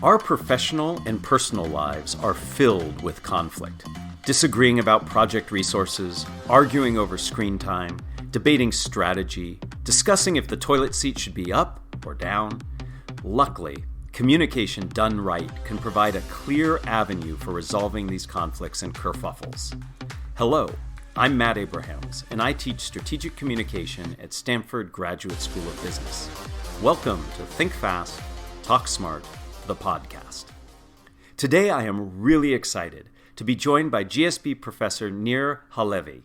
Our professional and personal lives are filled with conflict. Disagreeing about project resources, arguing over screen time, debating strategy, discussing if the toilet seat should be up or down. Luckily, communication done right can provide a clear avenue for resolving these conflicts and kerfuffles. Hello, I'm Matt Abrahams, and I teach strategic communication at Stanford Graduate School of Business. Welcome to Think Fast, Talk Smart, the podcast. Today I am really excited to be joined by GSB professor Nir Halevy.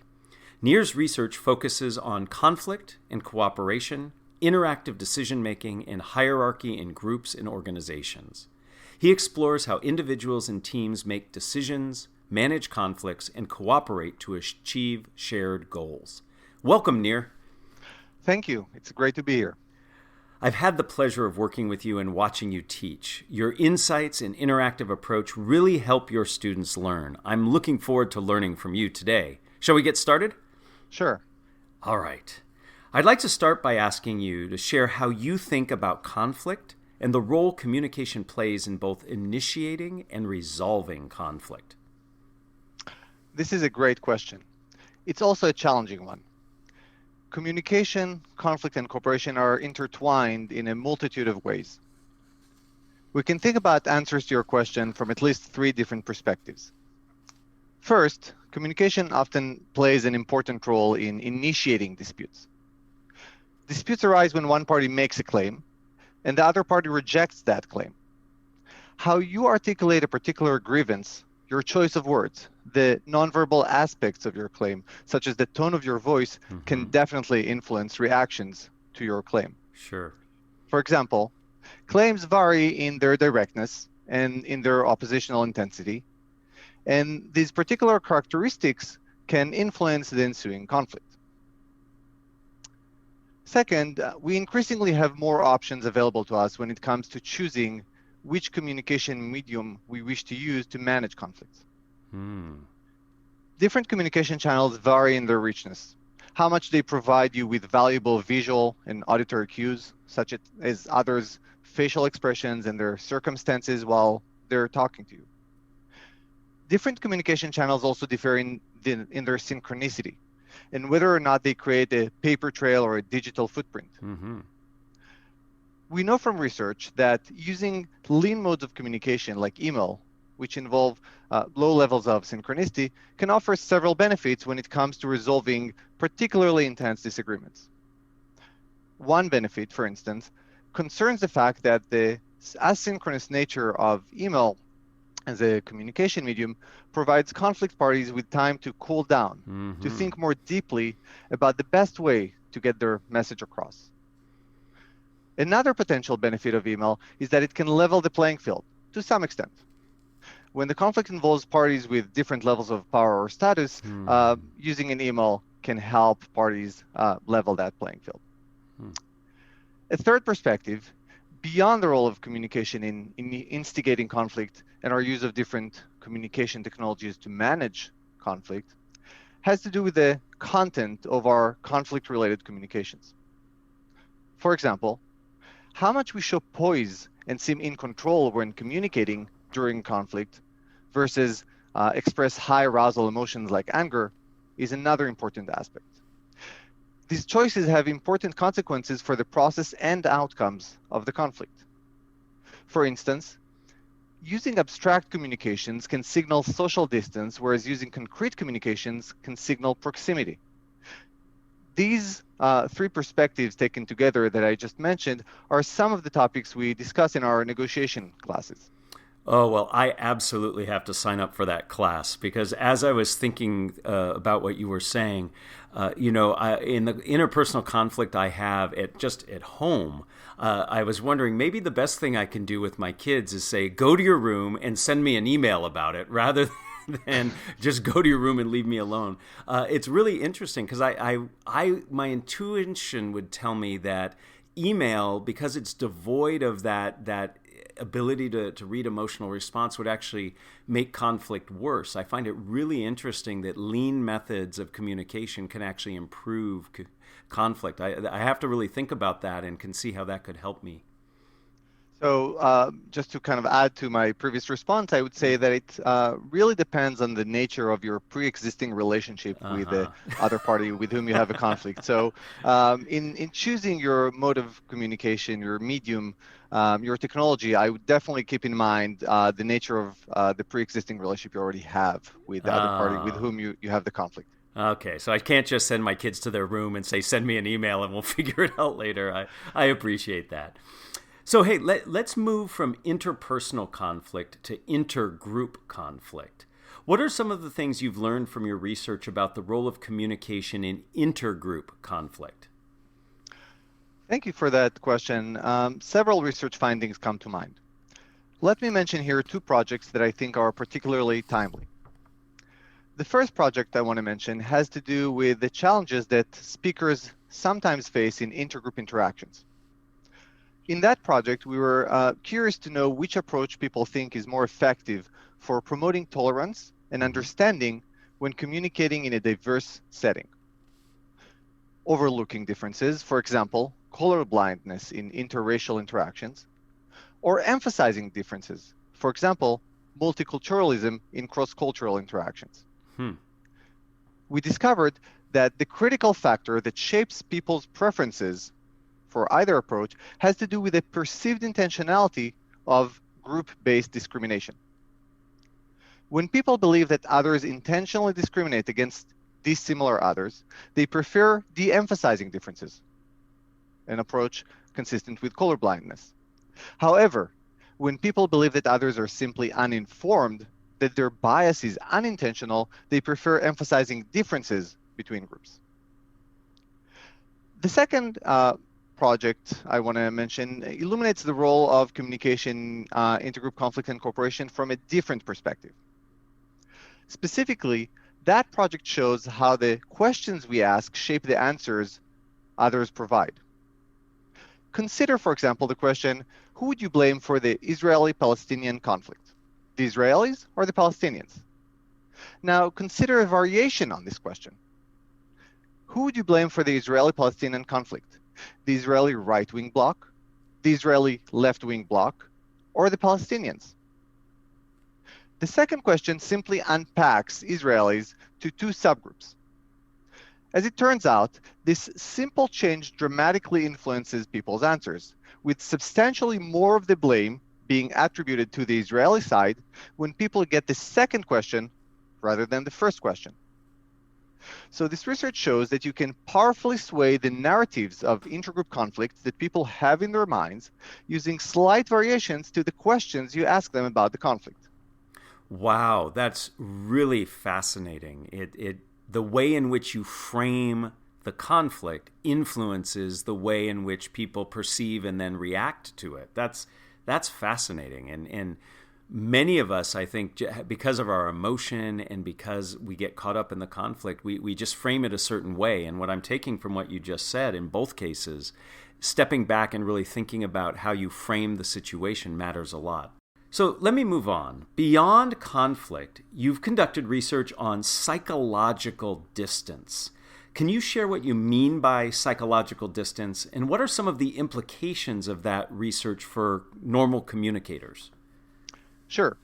Nir's research focuses on conflict and cooperation, interactive decision-making, and hierarchy in groups and organizations. He explores how individuals and teams make decisions, manage conflicts, and cooperate to achieve shared goals. Welcome, Nir. Thank you. It's great to be here. I've had the pleasure of working with you and watching you teach. Your insights and interactive approach really help your students learn. I'm looking forward to learning from you today. Shall we get started? Sure. All right. I'd like to start by asking you to share how you think about conflict and the role communication plays in both initiating and resolving conflict. This is a great question. It's also a challenging one. Communication, conflict, and cooperation are intertwined in a multitude of ways. We can think about answers to your question from at least three different perspectives. First, communication often plays an important role in initiating disputes. Disputes arise when one party makes a claim and the other party rejects that claim. How you articulate a particular grievance, your choice of words, the nonverbal aspects of your claim, such as the tone of your voice, can definitely influence reactions to your claim. Sure. For example, claims vary in their directness and in their oppositional intensity, and these particular characteristics can influence the ensuing conflict. Second, we increasingly have more options available to us when it comes to choosing which communication medium we wish to use to manage conflicts. Different communication channels vary in their richness, how much they provide you with valuable visual and auditory cues, such as others' facial expressions and their circumstances while they're talking to you. Different communication channels also differ in their synchronicity and whether or not they create a paper trail or a digital footprint. We know from research that using lean modes of communication like email, which involve low levels of synchronicity, can offer several benefits when it comes to resolving particularly intense disagreements. One benefit, for instance, concerns the fact that the asynchronous nature of email as a communication medium provides conflict parties with time to cool down, to think more deeply about the best way to get their message across. Another potential benefit of email is that it can level the playing field to some extent. When the conflict involves parties with different levels of power or status, using an email can help parties level that playing field. A third perspective, beyond the role of communication in instigating conflict and our use of different communication technologies to manage conflict, has to do with the content of our conflict-related communications. For example, how much we show poise and seem in control when communicating during conflict versus express high arousal emotions like anger is another important aspect. These choices have important consequences for the process and outcomes of the conflict. For instance, using abstract communications can signal social distance, whereas using concrete communications can signal proximity. These three perspectives taken together that I just mentioned are some of the topics we discuss in our negotiation classes. Oh, well, I absolutely have to sign up for that class because as I was thinking about what you were saying, in the interpersonal conflict I have at home, I was wondering maybe the best thing I can do with my kids is say, go to your room and send me an email about it rather than just go to your room and leave me alone. It's really interesting because my intuition would tell me that email, because it's devoid of that ability to read emotional response, would actually make conflict worse. I find it really interesting that lean methods of communication can actually improve conflict. I have to really think about that and can see how that could help me. So just to kind of add to my previous response, I would say that it really depends on the nature of your pre-existing relationship with the Uh-huh. other party with whom you have a conflict. So in choosing your mode of communication, your medium, your technology, I would definitely keep in mind the nature of the pre-existing relationship you already have with the other party with Ah. whom you have the conflict. Okay, so I can't just send my kids to their room and say, send me an email and we'll figure it out later. I appreciate that. So, hey, let's move from interpersonal conflict to intergroup conflict. What are some of the things you've learned from your research about the role of communication in intergroup conflict? Thank you for that question. Several research findings come to mind. Let me mention here two projects that I think are particularly timely. The first project I want to mention has to do with the challenges that speakers sometimes face in intergroup interactions. In that project, we were curious to know which approach people think is more effective for promoting tolerance and Mm-hmm. understanding when communicating in a diverse setting. Overlooking differences, for example, colorblindness in interracial interactions, or emphasizing differences, for example, multiculturalism in cross-cultural interactions. Hmm. We discovered that the critical factor that shapes people's preferences for either approach has to do with the perceived intentionality of group-based discrimination. When people believe that others intentionally discriminate against dissimilar others, they prefer de-emphasizing differences, an approach consistent with colorblindness. However, when people believe that others are simply uninformed, that their bias is unintentional, they prefer emphasizing differences between groups. The second project I want to mention illuminates the role of communication, intergroup conflict, and cooperation from a different perspective. Specifically, that project shows how the questions we ask shape the answers others provide. Consider, for example, the question, who would you blame for the Israeli-Palestinian conflict? The Israelis or the Palestinians? Now, consider a variation on this question. Who would you blame for the Israeli-Palestinian conflict? The Israeli right-wing bloc, the Israeli left-wing bloc, or the Palestinians? The second question simply unpacks Israelis to two subgroups. As it turns out, this simple change dramatically influences people's answers, with substantially more of the blame being attributed to the Israeli side when people get the second question rather than the first question. So this research shows that you can powerfully sway the narratives of intergroup conflicts that people have in their minds using slight variations to the questions you ask them about the conflict. Wow, that's really fascinating. The way in which you frame the conflict influences the way in which people perceive and then react to it. That's fascinating. And many of us, I think, because of our emotion and because we get caught up in the conflict, we just frame it a certain way. And what I'm taking from what you just said in both cases, stepping back and really thinking about how you frame the situation matters a lot. So let me move on. Beyond conflict, you've conducted research on psychological distance. Can you share what you mean by psychological distance and what are some of the implications of that research for normal communicators? Sure.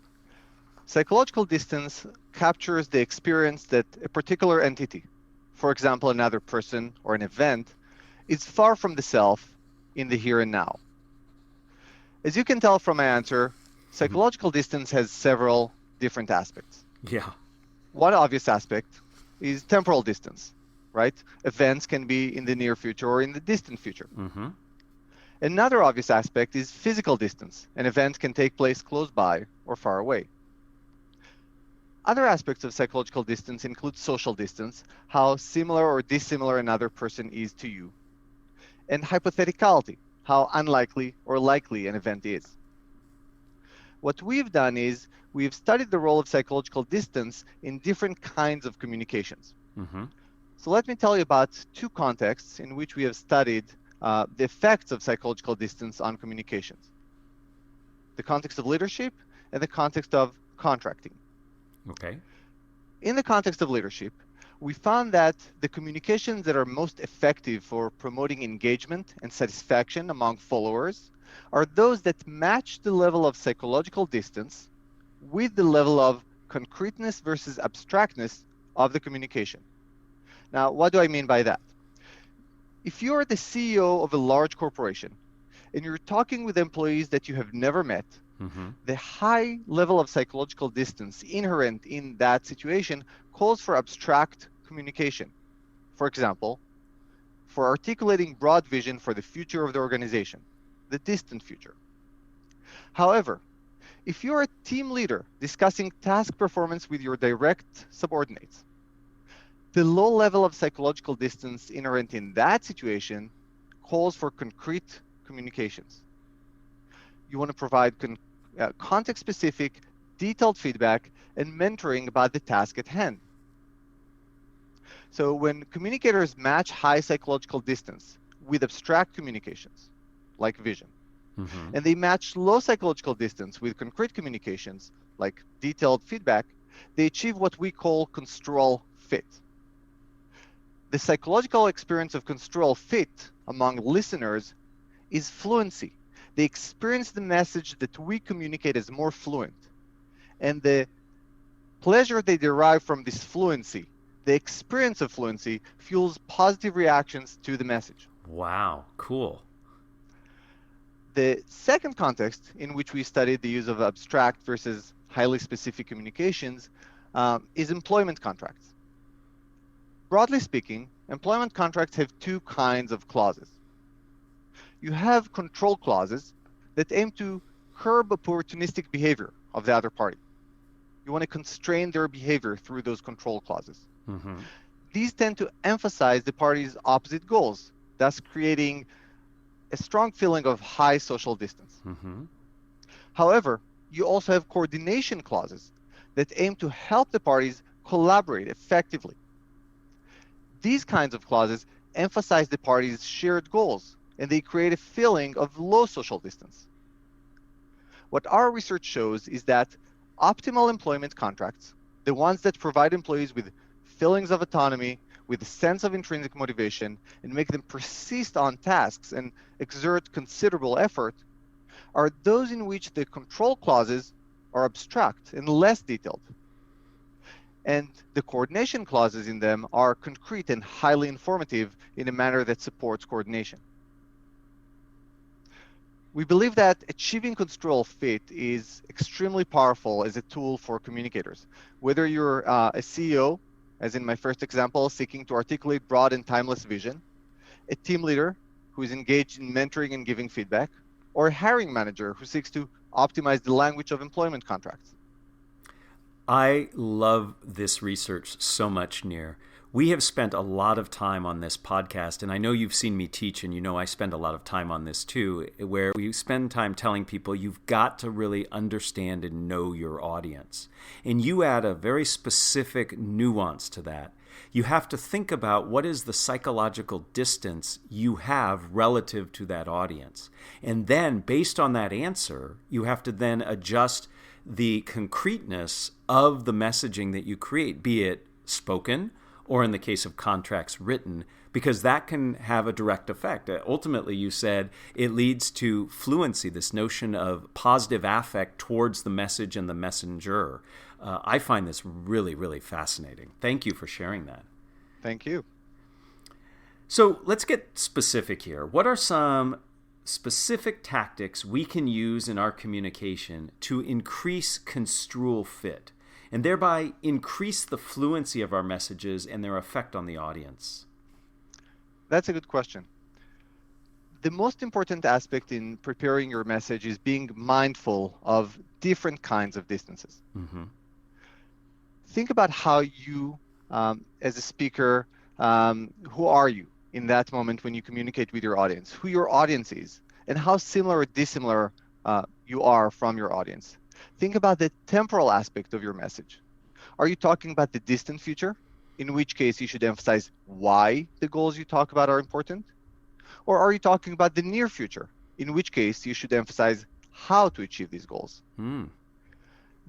Psychological distance captures the experience that a particular entity, for example, another person or an event, is far from the self in the here and now. As you can tell from my answer, psychological distance has several different aspects. Yeah. One obvious aspect is temporal distance, right? Events can be in the near future or in the distant future. Mm-hmm. Another obvious aspect is physical distance. An event can take place close by or far away. Other aspects of psychological distance include social distance, how similar or dissimilar another person is to you, and hypotheticality, how unlikely or likely an event is. What we've done is we've studied the role of psychological distance in different kinds of communications. Mm-hmm. So let me tell you about two contexts in which we have studied the effects of psychological distance on communications. The context of leadership and the context of contracting. Okay. In the context of leadership, we found that the communications that are most effective for promoting engagement and satisfaction among followers are those that match the level of psychological distance with the level of concreteness versus abstractness of the communication. Now, what do I mean by that? If you're the CEO of a large corporation and you're talking with employees that you have never met, the high level of psychological distance inherent in that situation calls for abstract communication. For example, for articulating broad vision for the future of the organization, the distant future. However, if you're a team leader discussing task performance with your direct subordinates, the low level of psychological distance inherent in that situation calls for concrete communications. You want to provide context-specific, detailed feedback and mentoring about the task at hand. So when communicators match high psychological distance with abstract communications, like vision, and they match low psychological distance with concrete communications, like detailed feedback, they achieve what we call construal fit. The psychological experience of construal fit among listeners is fluency. They experience the message that we communicate as more fluent. And the pleasure they derive from this fluency, the experience of fluency, fuels positive reactions to the message. Wow, cool. The second context in which we studied the use of abstract versus highly specific communications is employment contracts. Broadly speaking, employment contracts have two kinds of clauses. You have control clauses that aim to curb opportunistic behavior of the other party. You want to constrain their behavior through those control clauses. These tend to emphasize the party's opposite goals, thus creating a strong feeling of high social distance. However, you also have coordination clauses that aim to help the parties collaborate effectively. These kinds of clauses emphasize the parties' shared goals, and they create a feeling of low social distance. What our research shows is that optimal employment contracts, the ones that provide employees with feelings of autonomy, with a sense of intrinsic motivation, and make them persist on tasks and exert considerable effort, are those in which the control clauses are abstract and less detailed. And the coordination clauses in them are concrete and highly informative in a manner that supports coordination. We believe that achieving construal fit is extremely powerful as a tool for communicators. Whether you're a CEO, as in my first example, seeking to articulate broad and timeless vision, a team leader who is engaged in mentoring and giving feedback, or a hiring manager who seeks to optimize the language of employment contracts. I love this research so much, Nir. We have spent a lot of time on this podcast, and I know you've seen me teach, and you know I spend a lot of time on this too, where we spend time telling people you've got to really understand and know your audience. And you add a very specific nuance to that. You have to think about what is the psychological distance you have relative to that audience. And then, based on that answer, you have to then adjust the concreteness of the messaging that you create, be it spoken or in the case of contracts written, because that can have a direct effect. Ultimately, you said it leads to fluency, this notion of positive affect towards the message and the messenger. I find this really, really fascinating. Thank you for sharing that. Thank you. So let's get specific here. What are some specific tactics we can use in our communication to increase construal fit and thereby increase the fluency of our messages and their effect on the audience? That's a good question. The most important aspect in preparing your message is being mindful of different kinds of distances. Think about how you, as a speaker, who are you in that moment when you communicate with your audience, who your audience is, and how similar or dissimilar you are from your audience. Think about the temporal aspect of your message. Are you talking about the distant future, in which case you should emphasize why the goals you talk about are important? Or are you talking about the near future, in which case you should emphasize how to achieve these goals?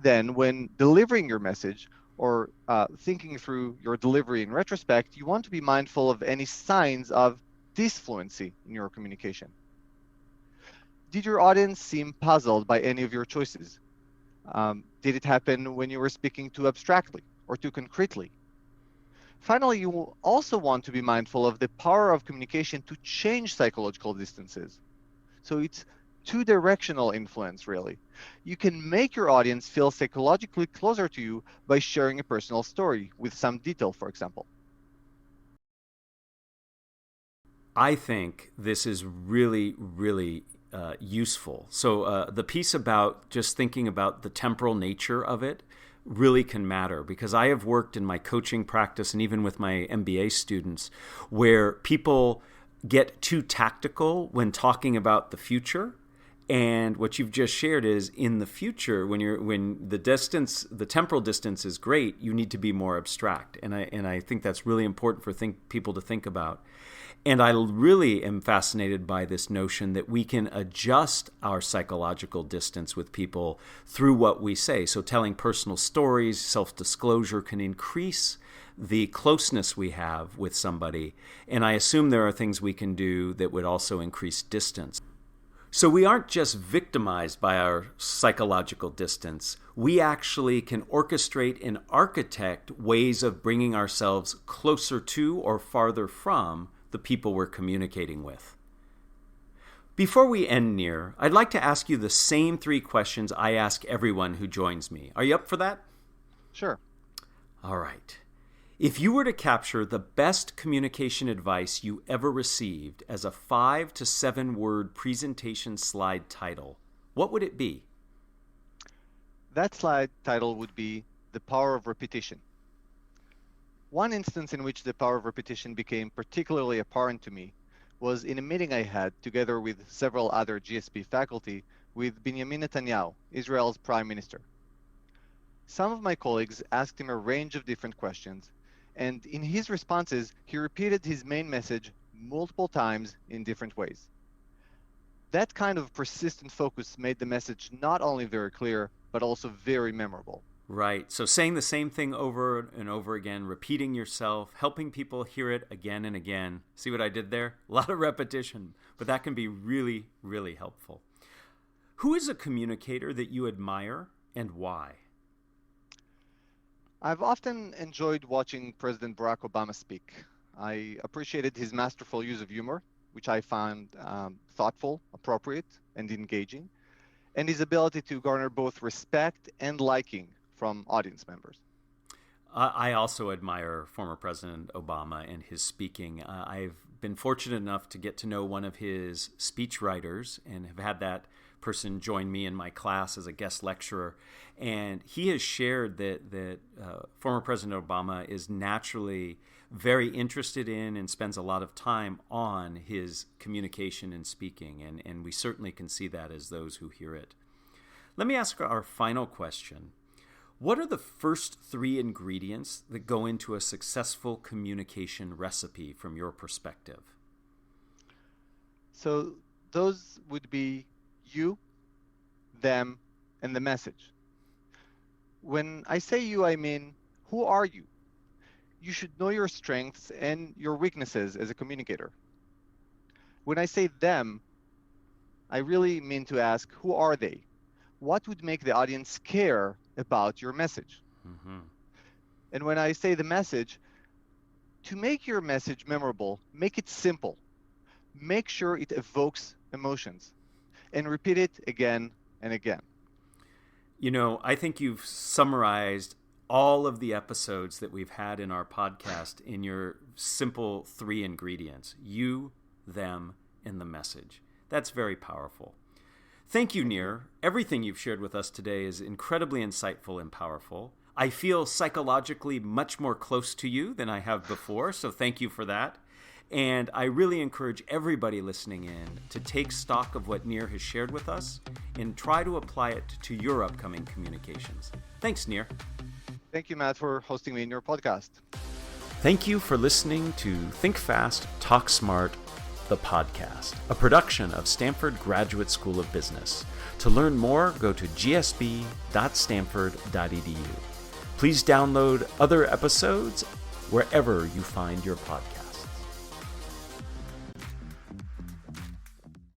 Then, when delivering your message, or thinking through your delivery in retrospect, you want to be mindful of any signs of disfluency in your communication. Did your audience seem puzzled by any of your choices? Did it happen when you were speaking too abstractly or too concretely? Finally, you will also want to be mindful of the power of communication to change psychological distances. So it's two-directional influence, really. You can make your audience feel psychologically closer to you by sharing a personal story with some detail, for example. I think this is really, really useful. So the piece about just thinking about the temporal nature of it really can matter, because I have worked in my coaching practice and even with my MBA students where people get too tactical when talking about the future. And what you've just shared is, in the future, when the temporal distance is great, you need to be more abstract. And I think that's really important for people to think about. And I really am fascinated by this notion that we can adjust our psychological distance with people through what we say. So telling personal stories, self-disclosure can increase the closeness we have with somebody. And I assume there are things we can do that would also increase distance. So we aren't just victimized by our psychological distance. We actually can orchestrate and architect ways of bringing ourselves closer to or farther from the people we're communicating with. Before we end, Nir, I'd like to ask you the same 3 questions I ask everyone who joins me. Are you up for that? Sure. All right. If you were to capture the best communication advice you ever received as a 5 to 7 word presentation slide title, what would it be? That slide title would be The Power of Repetition. One instance in which the power of repetition became particularly apparent to me was in a meeting I had together with several other GSP faculty with Benjamin Netanyahu, Israel's prime minister. Some of my colleagues asked him a range of different questions, and in his responses, he repeated his main message multiple times in different ways. That kind of persistent focus made the message not only very clear, but also very memorable. Right. So saying the same thing over and over again, repeating yourself, helping people hear it again and again. See what I did there? A lot of repetition, but that can be really, really helpful. Who is a communicator that you admire and why? I've often enjoyed watching President Barack Obama speak. I appreciated his masterful use of humor, which I found thoughtful, appropriate, and engaging, and his ability to garner both respect and liking from audience members. I also admire former President Obama and his speaking. I've been fortunate enough to get to know one of his speechwriters and have had that person join me in my class as a guest lecturer. And he has shared that former President Obama is naturally very interested in and spends a lot of time on his communication and speaking. And we certainly can see that as those who hear it. Let me ask our final question. What are the first 3 ingredients that go into a successful communication recipe from your perspective? So those would be you, them, and the message. When I say you, I mean, who are you? You should know your strengths and your weaknesses as a communicator. When I say them, I really mean to ask, who are they? What would make the audience care about your message? Mm-hmm. And when I say the message, to make your message memorable, make it simple. Make sure it evokes emotions and repeat it again and again. You know, I think you've summarized all of the episodes that we've had in our podcast in your simple 3 ingredients: you, them, and the message. That's very powerful. Thank you, Nir. Everything you've shared with us today is incredibly insightful and powerful. I feel psychologically much more close to you than I have before, so thank you for that. And I really encourage everybody listening in to take stock of what Nir has shared with us and try to apply it to your upcoming communications. Thanks, Nir. Thank you, Matt, for hosting me in your podcast. Thank you for listening to Think Fast, Talk Smart, the podcast, a production of Stanford Graduate School of Business. To learn more, go to gsb.stanford.edu. Please download other episodes wherever you find your podcast.